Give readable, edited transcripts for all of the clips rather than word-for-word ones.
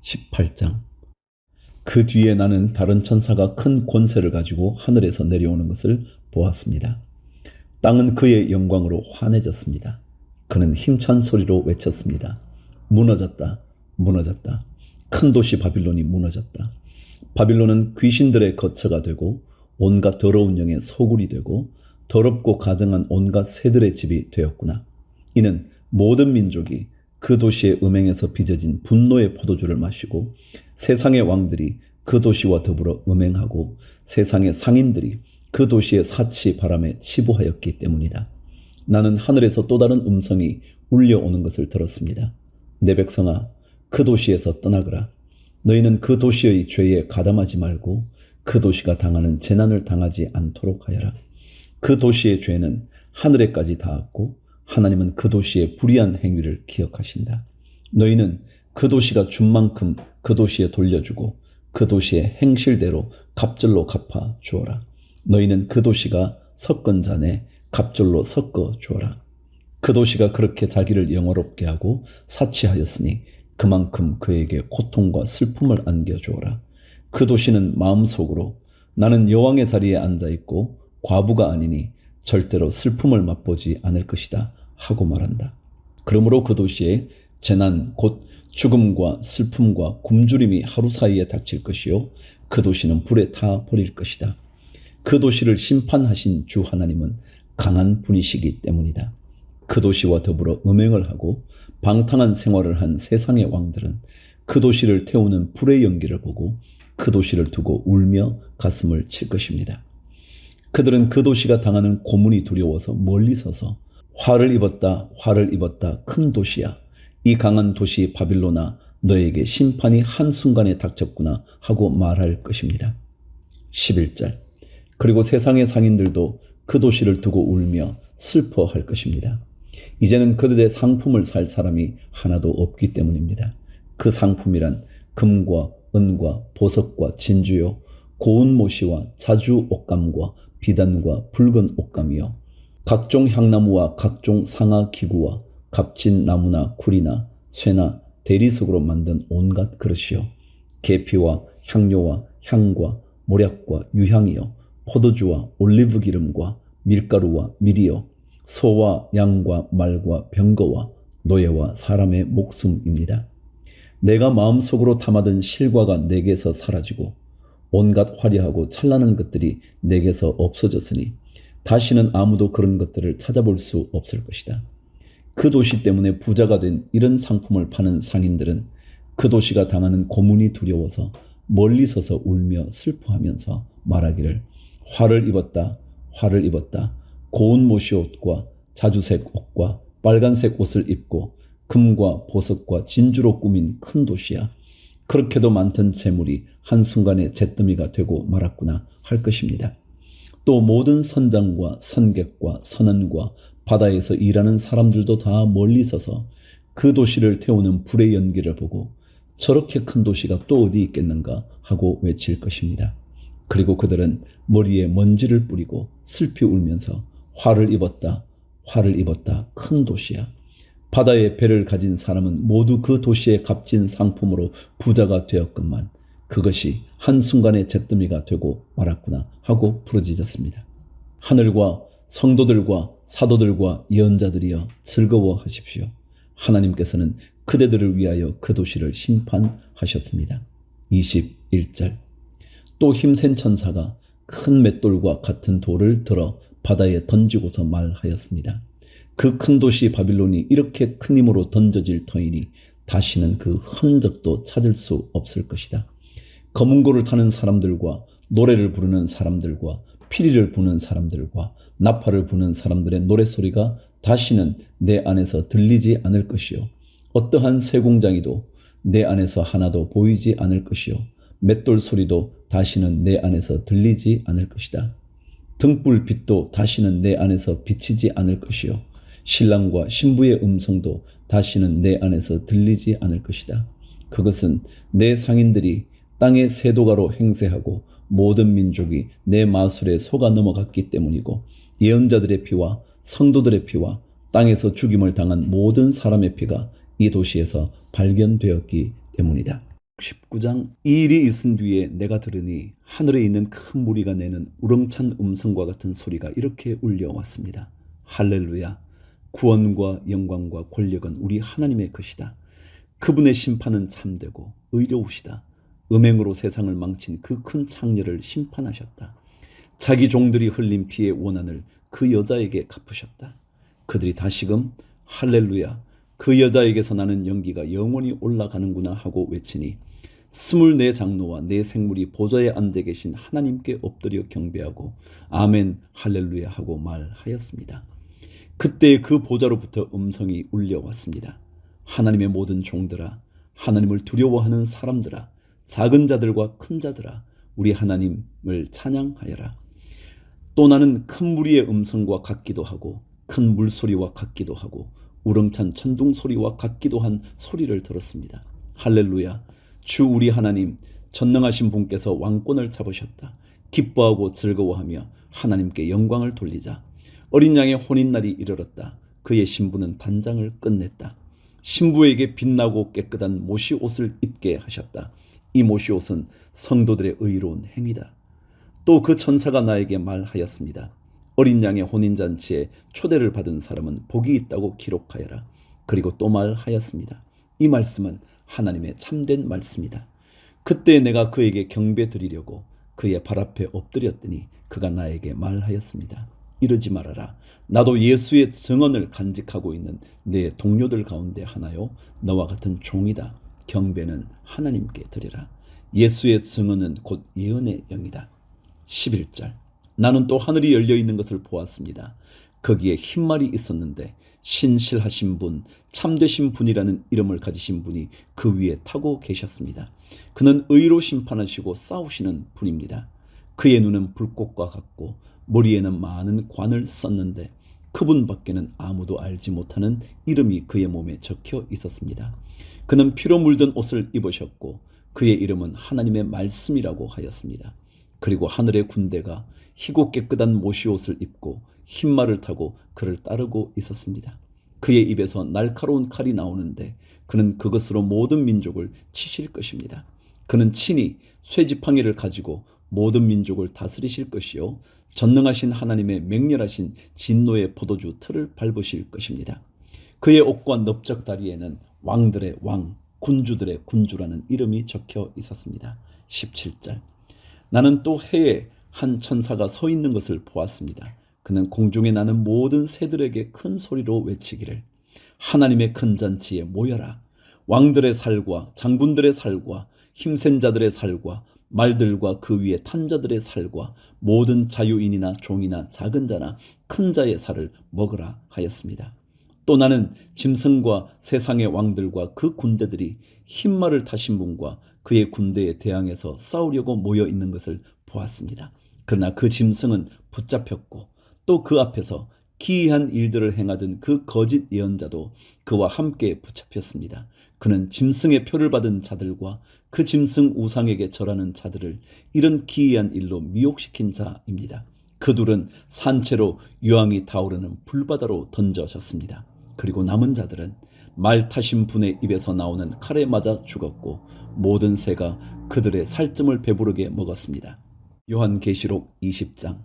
18장. 그 뒤에 나는 다른 천사가 큰 권세를 가지고 하늘에서 내려오는 것을 보았습니다. 땅은 그의 영광으로 환해졌습니다. 그는 힘찬 소리로 외쳤습니다. 무너졌다, 무너졌다. 큰 도시 바빌론이 무너졌다. 바빌론은 귀신들의 거처가 되고 온갖 더러운 영의 소굴이 되고 더럽고 가증한 온갖 새들의 집이 되었구나. 이는 모든 민족이 그 도시의 음행에서 빚어진 분노의 포도주를 마시고 세상의 왕들이 그 도시와 더불어 음행하고 세상의 상인들이 그 도시의 사치 바람에 치부하였기 때문이다. 나는 하늘에서 또 다른 음성이 울려오는 것을 들었습니다. 내 백성아, 그 도시에서 떠나거라. 너희는 그 도시의 죄에 가담하지 말고 그 도시가 당하는 재난을 당하지 않도록 하여라. 그 도시의 죄는 하늘에까지 닿았고 하나님은 그 도시의 불의한 행위를 기억하신다. 너희는 그 도시가 준 만큼 그 도시에 돌려주고 그 도시의 행실대로 갑절로 갚아 주어라. 너희는 그 도시가 섞은 잔에 갑절로 섞어 주어라. 그 도시가 그렇게 자기를 영화롭게 하고 사치하였으니 그만큼 그에게 고통과 슬픔을 안겨주어라. 그 도시는 마음속으로 나는 여왕의 자리에 앉아있고 과부가 아니니 절대로 슬픔을 맛보지 않을 것이다 하고 말한다. 그러므로 그 도시에 재난 곧 죽음과 슬픔과 굶주림이 하루 사이에 닥칠 것이요 그 도시는 불에 타 버릴 것이다. 그 도시를 심판하신 주 하나님은 강한 분이시기 때문이다. 그 도시와 더불어 음행을 하고 방탕한 생활을 한 세상의 왕들은 그 도시를 태우는 불의 연기를 보고 그 도시를 두고 울며 가슴을 칠 것입니다. 그들은 그 도시가 당하는 고문이 두려워서 멀리 서서 화를 입었다, 화를 입었다, 큰 도시야. 이 강한 도시 바빌론아, 너에게 심판이 한순간에 닥쳤구나 하고 말할 것입니다. 11절. 그리고 세상의 상인들도 그 도시를 두고 울며 슬퍼할 것입니다. 이제는 그들의 상품을 살 사람이 하나도 없기 때문입니다. 그 상품이란 금과 은과 보석과 진주요, 고운 모시와 자주 옷감과 비단과 붉은 옷감이요, 각종 향나무와 각종 상아 기구와 값진 나무나 구리나 쇠나 대리석으로 만든 온갖 그릇이요, 계피와 향료와 향과 모략과 유향이요, 포도주와 올리브 기름과 밀가루와 밀이요, 소와 양과 말과 병거와 노예와 사람의 목숨입니다. 내가 마음속으로 담아둔 실과가 내게서 사라지고 온갖 화려하고 찬란한 것들이 내게서 없어졌으니 다시는 아무도 그런 것들을 찾아볼 수 없을 것이다. 그 도시 때문에 부자가 된 이런 상품을 파는 상인들은 그 도시가 당하는 고문이 두려워서 멀리 서서 울며 슬퍼하면서 말하기를 화를 입었다, 화를 입었다. 고운 모시옷과 자주색 옷과 빨간색 옷을 입고 금과 보석과 진주로 꾸민 큰 도시야. 그렇게도 많던 재물이 한순간에 잿더미가 되고 말았구나 할 것입니다. 또 모든 선장과 선객과 선원과 바다에서 일하는 사람들도 다 멀리 서서 그 도시를 태우는 불의 연기를 보고 저렇게 큰 도시가 또 어디 있겠는가 하고 외칠 것입니다. 그리고 그들은 머리에 먼지를 뿌리고 슬피 울면서 화를 입었다, 화를 입었다, 큰 도시야. 바다의 배를 가진 사람은 모두 그 도시의 값진 상품으로 부자가 되었건만 그것이 한순간에 잿더미가 되고 말았구나 하고 부르짖었습니다. 하늘과 성도들과 사도들과 예언자들이여 즐거워하십시오. 하나님께서는 그대들을 위하여 그 도시를 심판하셨습니다. 21절. 또 힘센 천사가 큰 맷돌과 같은 돌을 들어 바다에 던지고서 말하였습니다. 그 큰 도시 바빌론이 이렇게 큰 힘으로 던져질 터이니 다시는 그 흔적도 찾을 수 없을 것이다. 검은고를 타는 사람들과 노래를 부르는 사람들과 피리를 부는 사람들과 나팔을 부는 사람들의 노랫소리가 다시는 내 안에서 들리지 않을 것이요, 어떠한 쇠공장이도 내 안에서 하나도 보이지 않을 것이요, 맷돌 소리도 다시는 내 안에서 들리지 않을 것이다. 등불 빛도 다시는 내 안에서 비치지 않을 것이요, 신랑과 신부의 음성도 다시는 내 안에서 들리지 않을 것이다. 그것은 내 상인들이 땅의 세도가로 행세하고 모든 민족이 내 마술에 속아 넘어갔기 때문이고 예언자들의 피와 성도들의 피와 땅에서 죽임을 당한 모든 사람의 피가 이 도시에서 발견되었기 때문이다. 19장. 이 일이 있은 뒤에 내가 들으니 하늘에 있는 큰 무리가 내는 우렁찬 음성과 같은 소리가 이렇게 울려왔습니다. 할렐루야! 구원과 영광과 권력은 우리 하나님의 것이다. 그분의 심판은 참되고 의로우시다. 음행으로 세상을 망친 그 큰 창녀를 심판하셨다. 자기 종들이 흘린 피의 원한을 그 여자에게 갚으셨다. 그들이 다시금 할렐루야, 그 여자에게서 나는 연기가 영원히 올라가는구나 하고 외치니 24 장로와 4 생물이 보좌에 앉아 계신 하나님께 엎드려 경배하고 아멘 할렐루야 하고 말하였습니다. 그때 그 보좌로부터 음성이 울려왔습니다. 하나님의 모든 종들아, 하나님을 두려워하는 사람들아, 작은 자들과 큰 자들아, 우리 하나님을 찬양하여라. 또 나는 큰 무리의 음성과 같기도 하고 큰 물소리와 같기도 하고 우렁찬 천둥 소리와 같기도 한 소리를 들었습니다. 할렐루야! 주 우리 하나님 전능하신 분께서 왕권을 잡으셨다. 기뻐하고 즐거워하며 하나님께 영광을 돌리자. 어린 양의 혼인날이 이르렀다. 그의 신부는 단장을 끝냈다. 신부에게 빛나고 깨끗한 모시옷을 입게 하셨다. 이 모시옷은 성도들의 의로운 행위다. 또 그 천사가 나에게 말하였습니다. 어린 양의 혼인잔치에 초대를 받은 사람은 복이 있다고 기록하여라. 그리고 또 말하였습니다. 이 말씀은 하나님의 참된 말씀이다. 그때 내가 그에게 경배 드리려고 그의 발 앞에 엎드렸더니 그가 나에게 말하였습니다. 이러지 말아라. 나도 예수의 증언을 간직하고 있는 내 동료들 가운데 하나요. 너와 같은 종이다. 경배는 하나님께 드리라. 예수의 증언은 곧 예언의 영이다. 11절. 나는 또 하늘이 열려 있는 것을 보았습니다. 거기에 흰말이 있었는데 신실하신 분, 참되신 분이라는 이름을 가지신 분이 그 위에 타고 계셨습니다. 그는 의로 심판하시고 싸우시는 분입니다. 그의 눈은 불꽃과 같고 머리에는 많은 관을 썼는데 그분밖에는 아무도 알지 못하는 이름이 그의 몸에 적혀 있었습니다. 그는 피로 물든 옷을 입으셨고 그의 이름은 하나님의 말씀이라고 하였습니다. 그리고 하늘의 군대가 희고 깨끗한 모시옷을 입고 흰말을 타고 그를 따르고 있었습니다. 그의 입에서 날카로운 칼이 나오는데 그는 그것으로 모든 민족을 치실 것입니다. 그는 친히 쇠지팡이를 가지고 모든 민족을 다스리실 것이요 전능하신 하나님의 맹렬하신 진노의 포도주 틀을 밟으실 것입니다. 그의 옷과 넓적다리에는 왕들의 왕, 군주들의 군주라는 이름이 적혀 있었습니다. 17절. 나는 또 해에 한 천사가 서 있는 것을 보았습니다. 그는 공중에 나는 모든 새들에게 큰 소리로 외치기를 하나님의 큰 잔치에 모여라. 왕들의 살과 장군들의 살과 힘센 자들의 살과 말들과 그 위에 탄 자들의 살과 모든 자유인이나 종이나 작은 자나 큰 자의 살을 먹으라 하였습니다. 또 나는 짐승과 세상의 왕들과 그 군대들이 흰말을 타신 분과 그의 군대에 대항해서 싸우려고 모여 있는 것을 보았습니다. 그러나 그 짐승은 붙잡혔고 또 그 앞에서 기이한 일들을 행하던 그 거짓 예언자도 그와 함께 붙잡혔습니다. 그는 짐승의 표를 받은 자들과 그 짐승 우상에게 절하는 자들을 이런 기이한 일로 미혹시킨 자입니다. 그 둘은 산채로 유황이 타오르는 불바다로 던져졌습니다. 그리고 남은 자들은 말 타신 분의 입에서 나오는 칼에 맞아 죽었고 모든 새가 그들의 살점을 배부르게 먹었습니다. 요한계시록 20장.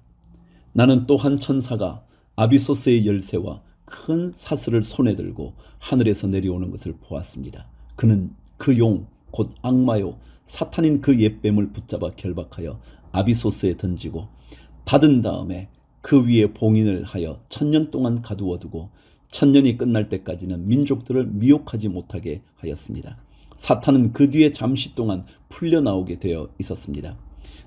나는 또 한 천사가 아비소스의 열쇠와 큰 사슬을 손에 들고 하늘에서 내려오는 것을 보았습니다. 그는 그 용 곧 악마요 사탄인 그 옛뱀을 붙잡아 결박하여 아비소스에 던지고 닫은 다음에 그 위에 봉인을 하여 1000년 동안 가두어 두고 1000년이 끝날 때까지는 민족들을 미혹하지 못하게 하였습니다. 사탄은 그 뒤에 잠시 동안 풀려나오게 되어 있었습니다.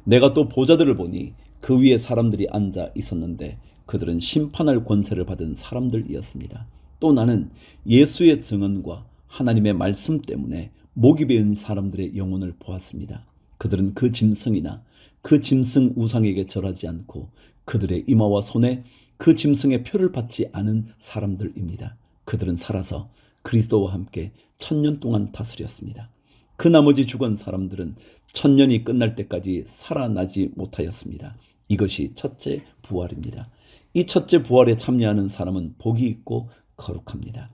내가 또 보좌들을 보니 그 위에 사람들이 앉아 있었는데 그들은 심판할 권세를 받은 사람들이었습니다. 또 나는 예수의 증언과 하나님의 말씀 때문에 목이 베은 사람들의 영혼을 보았습니다. 그들은 그 짐승이나 그 짐승 우상에게 절하지 않고 그들의 이마와 손에 그 짐승의 표를 받지 않은 사람들입니다. 그들은 살아서 그리스도와 함께 1000년 동안 다스렸습니다. 그 나머지 죽은 사람들은 1000년이 끝날 때까지 살아나지 못하였습니다. 이것이 첫째 부활입니다. 이 첫째 부활에 참여하는 사람은 복이 있고 거룩합니다.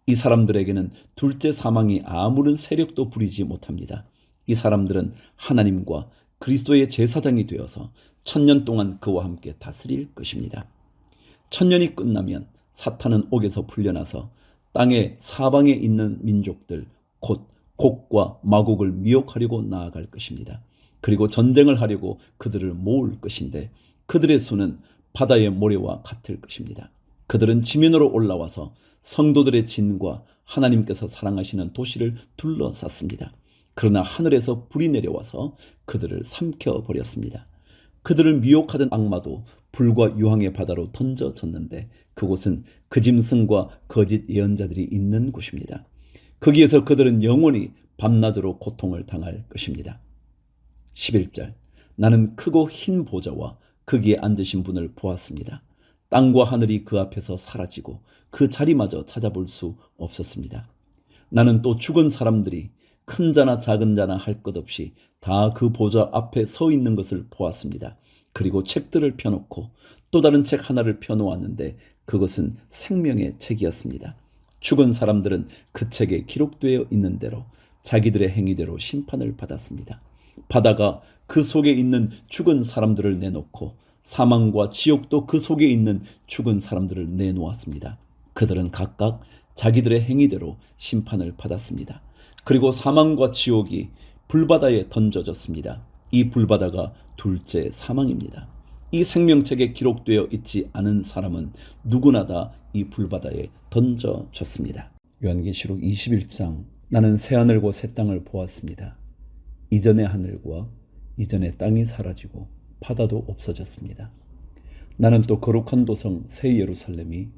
이 사람들에게는 둘째 사망이 아무런 세력도 부리지 못합니다. 이 사람들은 하나님과 그리스도의 제사장이 되어서 1000년 동안 그와 함께 다스릴 것입니다. 1000년이 끝나면 사탄은 옥에서 풀려나서 땅의 사방에 있는 민족들 곧 곡과 마곡을 미혹하려고 나아갈 것입니다. 그리고 전쟁을 하려고 그들을 모을 것인데 그들의 수는 바다의 모래와 같을 것입니다. 그들은 지면으로 올라와서 성도들의 진과 하나님께서 사랑하시는 도시를 둘러쌌습니다. 그러나 하늘에서 불이 내려와서 그들을 삼켜버렸습니다. 그들을 미혹하던 악마도 불과 유황의 바다로 던져졌는데 그곳은 그 짐승과 거짓 예언자들이 있는 곳입니다. 거기에서 그들은 영원히 밤낮으로 고통을 당할 것입니다. 11절 나는 크고 흰 보좌와 거기에 앉으신 분을 보았습니다. 땅과 하늘이 그 앞에서 사라지고 그 자리마저 찾아볼 수 없었습니다. 나는 또 죽은 사람들이 큰 자나 작은 자나 할 것 없이 다 그 보좌 앞에 서 있는 것을 보았습니다. 그리고 책들을 펴놓고 또 다른 책 하나를 펴놓았는데 그것은 생명의 책이었습니다. 죽은 사람들은 그 책에 기록되어 있는 대로 자기들의 행위대로 심판을 받았습니다. 바다가 그 속에 있는 죽은 사람들을 내놓고 사망과 지옥도 그 속에 있는 죽은 사람들을 내놓았습니다. 그들은 각각 자기들의 행위대로 심판을 받았습니다. 그리고 사망과 지옥이 불바다에 던져졌습니다. 이 불바다가 둘째 사망입니다. 이 생명책에 기록되어 있지 않은 사람은 누구나 다 이 불바다에 던져졌습니다. 요한계시록 21장 나는 새하늘과 새 땅을 보았습니다. 이전의 하늘과 이전의 땅이 사라지고 바다도 없어졌습니다. 나는 또 거룩한 도성 새 예루살렘이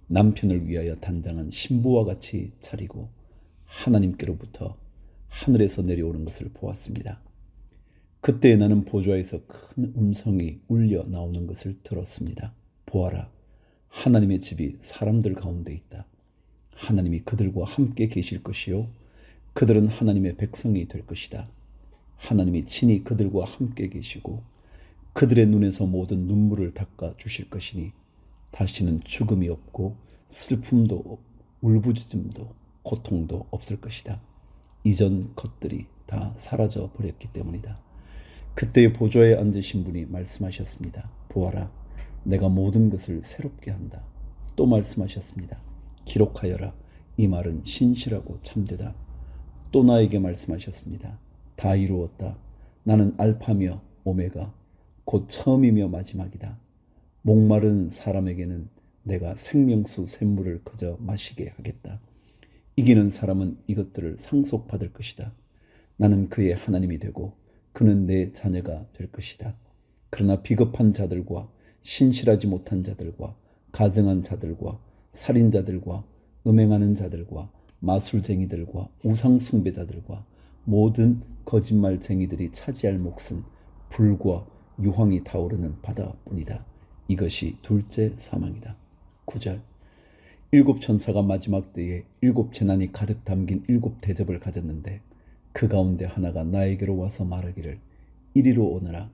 남편을 위하여 단장한 신부와 같이 차리고 하나님께로부터 하늘에서 내려오는 것을 보았습니다. 그때 나는 보좌에서 큰 음성이 울려 나오는 것을 들었습니다. 보아라, 하나님의 집이 사람들 가운데 있다. 하나님이 그들과 함께 계실 것이요 그들은 하나님의 백성이 될 것이다. 하나님이 친히 그들과 함께 계시고 그들의 눈에서 모든 눈물을 닦아 주실 것이니 다시는 죽음이 없고 슬픔도 울부짖음도 고통도 없을 것이다. 이전 것들이 다 사라져 버렸기 때문이다. 그때 보좌에 앉으신 분이 말씀하셨습니다. 보아라, 내가 모든 것을 새롭게 한다. 또 말씀하셨습니다. 기록하여라. 이 말은 신실하고 참되다. 또 나에게 말씀하셨습니다. 다 이루었다. 나는 알파며 오메가 곧 처음이며 마지막이다. 목마른 사람에게는 내가 생명수 샘물을 그저 마시게 하겠다. 이기는 사람은 이것들을 상속받을 것이다. 나는 그의 하나님이 되고 그는 내 자녀가 될 것이다. 그러나 비겁한 자들과 신실하지 못한 자들과 가증한 자들과 살인자들과 음행하는 자들과 마술쟁이들과 우상숭배자들과 모든 거짓말쟁이들이 차지할 몫은 불과 유황이 타오르는 바다뿐이다. 이것이 둘째 사망이다. 9절 일곱 천사가 마지막 때에 일곱 재난이 가득 담긴 일곱 대접을 가졌는데 그 가운데 하나가 나에게로 와서 말하기를 이리로 오너라.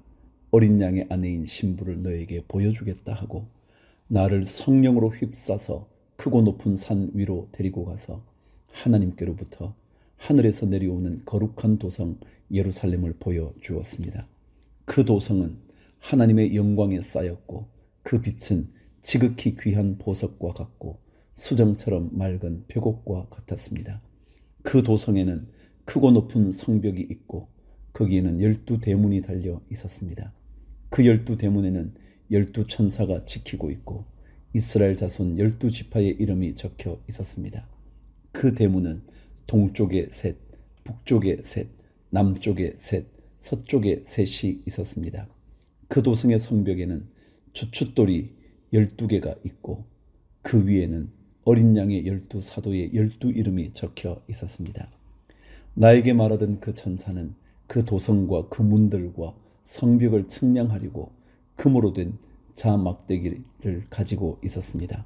어린 양의 아내인 신부를 너에게 보여주겠다 하고 나를 성령으로 휩싸서 크고 높은 산 위로 데리고 가서 하나님께로부터 하늘에서 내려오는 거룩한 도성 예루살렘을 보여주었습니다. 그 도성은 하나님의 영광에 쌓였고 그 빛은 지극히 귀한 보석과 같고 수정처럼 맑은 벽옥과 같았습니다. 그 도성에는 크고 높은 성벽이 있고 거기에는 12대문이 달려 있었습니다. 그 12대문에는 12천사가 지키고 있고 이스라엘 자손 12지파의 이름이 적혀 있었습니다. 그 대문은 동쪽에 셋, 북쪽에 셋, 남쪽에 셋, 서쪽에 셋이 있었습니다. 그 도성의 성벽에는 주춧돌이 12개가 있고 그 위에는 어린 양의 12사도의 12이름이 적혀 있었습니다. 나에게 말하던 그 천사는 그 도성과 그 문들과 성벽을 측량하려고 금으로 된 자막대기를 가지고 있었습니다.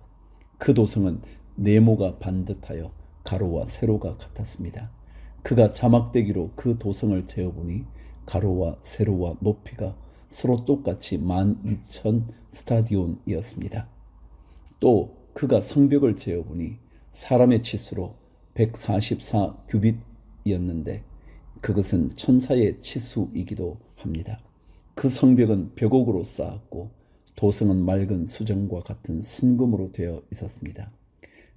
그 도성은 네모가 반듯하여 가로와 세로가 같았습니다. 그가 자막대기로 그 도성을 재어보니 가로와 세로와 높이가 서로 똑같이 12,000 스타디온이었습니다. 또 그가 성벽을 재어보니 사람의 치수로 144 규빗이었는데 그것은 천사의 치수이기도 합니다. 그 성벽은 벽옥으로 쌓았고 도성은 맑은 수정과 같은 순금으로 되어 있었습니다.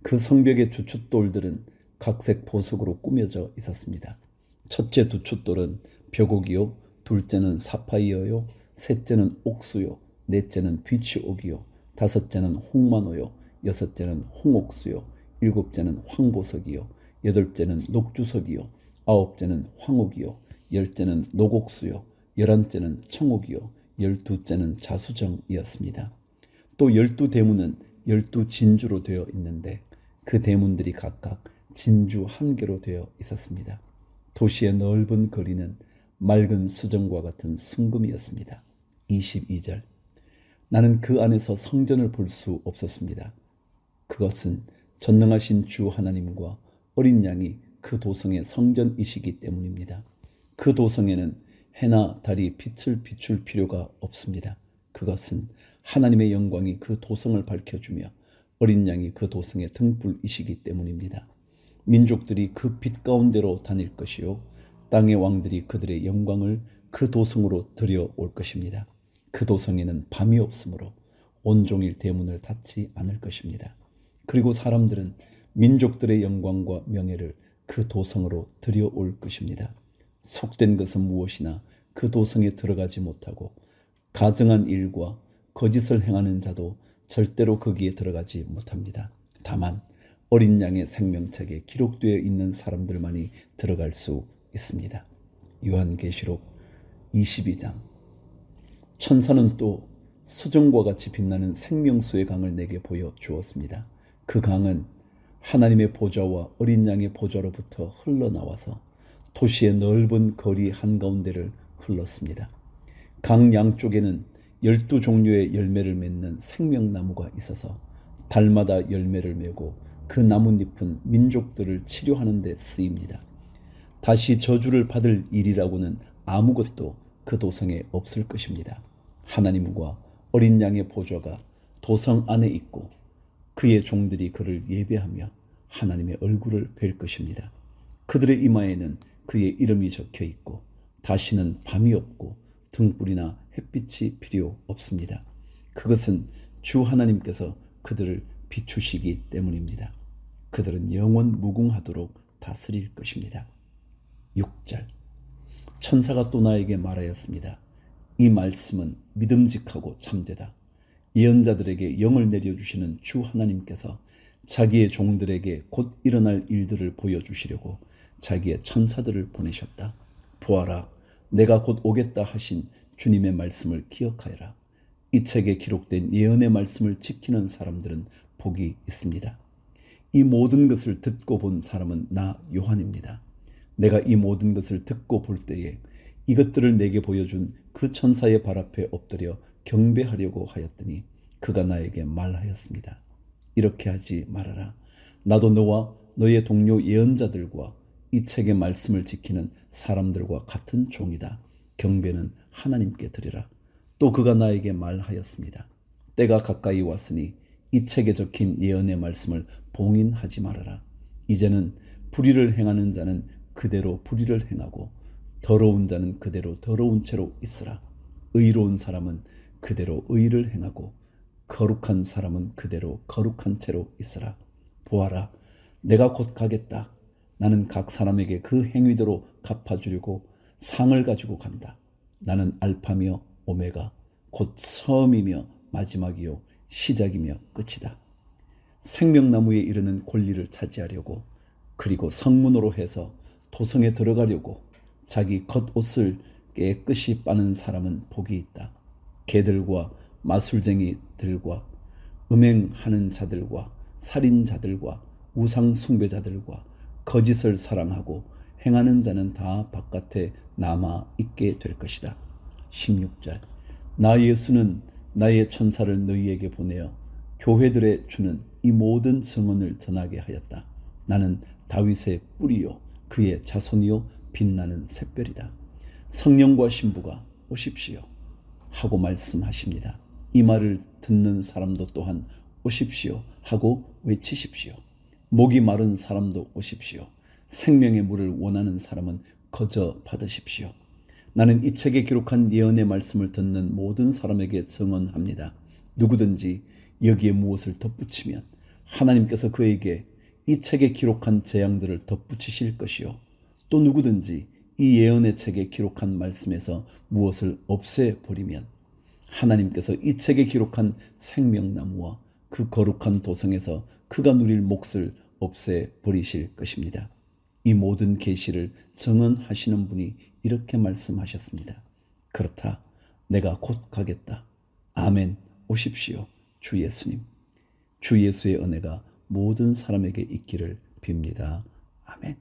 그 성벽의 주춧돌들은 각색 보석으로 꾸며져 있었습니다. 첫째 주춧돌은 벽옥이요, 둘째는 사파이어요, 셋째는 옥수요, 넷째는 비치옥이요, 다섯째는 홍만호요, 여섯째는 홍옥수요, 일곱째는 황보석이요, 여덟째는 녹주석이요, 아홉째는 황옥이요, 열째는 녹옥수요, 열한째는 청옥이요, 열두째는 자수정이었습니다. 또 12대문은 12진주로 되어 있는데 그 대문들이 각각 진주 한 개로 되어 있었습니다. 도시의 넓은 거리는 맑은 수정과 같은 순금이었습니다. 22절. 나는 그 안에서 성전을 볼 수 없었습니다. 그것은 전능하신 주 하나님과 어린 양이 그 도성의 성전이시기 때문입니다. 그 도성에는 해나 달이 빛을 비출 필요가 없습니다. 그것은 하나님의 영광이 그 도성을 밝혀주며 어린 양이 그 도성의 등불이시기 때문입니다. 민족들이 그 빛 가운데로 다닐 것이요 땅의 왕들이 그들의 영광을 그 도성으로 들여올 것입니다. 그 도성에는 밤이 없으므로 온종일 대문을 닫지 않을 것입니다. 그리고 사람들은 민족들의 영광과 명예를 그 도성으로 들여올 것입니다. 속된 것은 무엇이나 그 도성에 들어가지 못하고 가증한 일과 거짓을 행하는 자도 절대로 거기에 들어가지 못합니다. 다만 어린 양의 생명책에 기록되어 있는 사람들만이 들어갈 수 있습니다. 요한계시록 22장. 천사는 또 수정과 같이 빛나는 생명수의 강을 내게 보여주었습니다. 그 강은 하나님의 보좌와 어린 양의 보좌로부터 흘러나와서 도시의 넓은 거리 한가운데를 흘렀습니다. 강 양쪽에는 12종류의 열매를 맺는 생명나무가 있어서 달마다 열매를 메고 그 나뭇잎은 민족들을 치료하는 데 쓰입니다. 다시 저주를 받을 일이라고는 아무것도 그 도성에 없을 것입니다. 하나님과 어린 양의 보좌가 도성 안에 있고 그의 종들이 그를 예배하며 하나님의 얼굴을 뵐 것입니다. 그들의 이마에는 그의 이름이 적혀 있고 다시는 밤이 없고 등불이나 햇빛이 필요 없습니다. 그것은 주 하나님께서 그들을 비추시기 때문입니다. 그들은 영원 무궁하도록 다스릴 것입니다. 6절. 천사가 또 나에게 말하였습니다. 이 말씀은 믿음직하고 참되다. 예언자들에게 영을 내려주시는 주 하나님께서 자기의 종들에게 곧 일어날 일들을 보여주시려고 자기의 천사들을 보내셨다. 보아라, 내가 곧 오겠다 하신 주님의 말씀을 기억하여라. 이 책에 기록된 예언의 말씀을 지키는 사람들은 복이 있습니다. 이 모든 것을 듣고 본 사람은 나 요한입니다. 내가 이 모든 것을 듣고 볼 때에 이것들을 내게 보여준 그 천사의 발 앞에 엎드려 경배하려고 하였더니 그가 나에게 말하였습니다. 이렇게 하지 말아라. 나도 너와 너의 동료 예언자들과 이 책의 말씀을 지키는 사람들과 같은 종이다. 경배는 하나님께 드리라. 또 그가 나에게 말하였습니다. 때가 가까이 왔으니 이 책에 적힌 예언의 말씀을 봉인하지 말아라. 이제는 불의를 행하는 자는 그대로 불의를 행하고 더러운 자는 그대로 더러운 채로 있으라. 의로운 사람은 그대로 의를 행하고 거룩한 사람은 그대로 거룩한 채로 있으라. 보아라, 내가 곧 가겠다. 나는 각 사람에게 그 행위대로 갚아주려고 상을 가지고 간다. 나는 알파며 오메가, 곧 처음이며 마지막이요 시작이며 끝이다. 생명나무에 이르는 권리를 차지하려고 그리고 성문으로 해서 도성에 들어가려고 자기 겉옷을 깨끗이 빠는 사람은 복이 있다. 개들과 마술쟁이들과 음행하는 자들과 살인자들과 우상 숭배자들과 거짓을 사랑하고 행하는 자는 다 바깥에 남아 있게 될 것이다. 16절. 나 예수는 나의 천사를 너희에게 보내어 교회들의 주는 이 모든 증언을 전하게 하였다. 나는 다윗의 뿌리요 그의 자손이요 빛나는 샛별이다. 성령과 신부가 오십시오 하고 말씀하십니다. 이 말을 듣는 사람도 또한 오십시오 하고 외치십시오. 목이 마른 사람도 오십시오. 생명의 물을 원하는 사람은 거저 받으십시오. 나는 이 책에 기록한 예언의 말씀을 듣는 모든 사람에게 증언합니다. 누구든지 여기에 무엇을 덧붙이면 하나님께서 그에게 이 책에 기록한 재앙들을 덧붙이실 것이요. 또 누구든지 이 예언의 책에 기록한 말씀에서 무엇을 없애버리면 하나님께서 이 책에 기록한 생명나무와 그 거룩한 도성에서 그가 누릴 몫을 없애버리실 것입니다. 이 모든 계시를 증언하시는 분이 이렇게 말씀하셨습니다. 그렇다. 내가 곧 가겠다. 아멘. 오십시오. 주 예수님. 주 예수의 은혜가 모든 사람에게 있기를 빕니다. 아멘.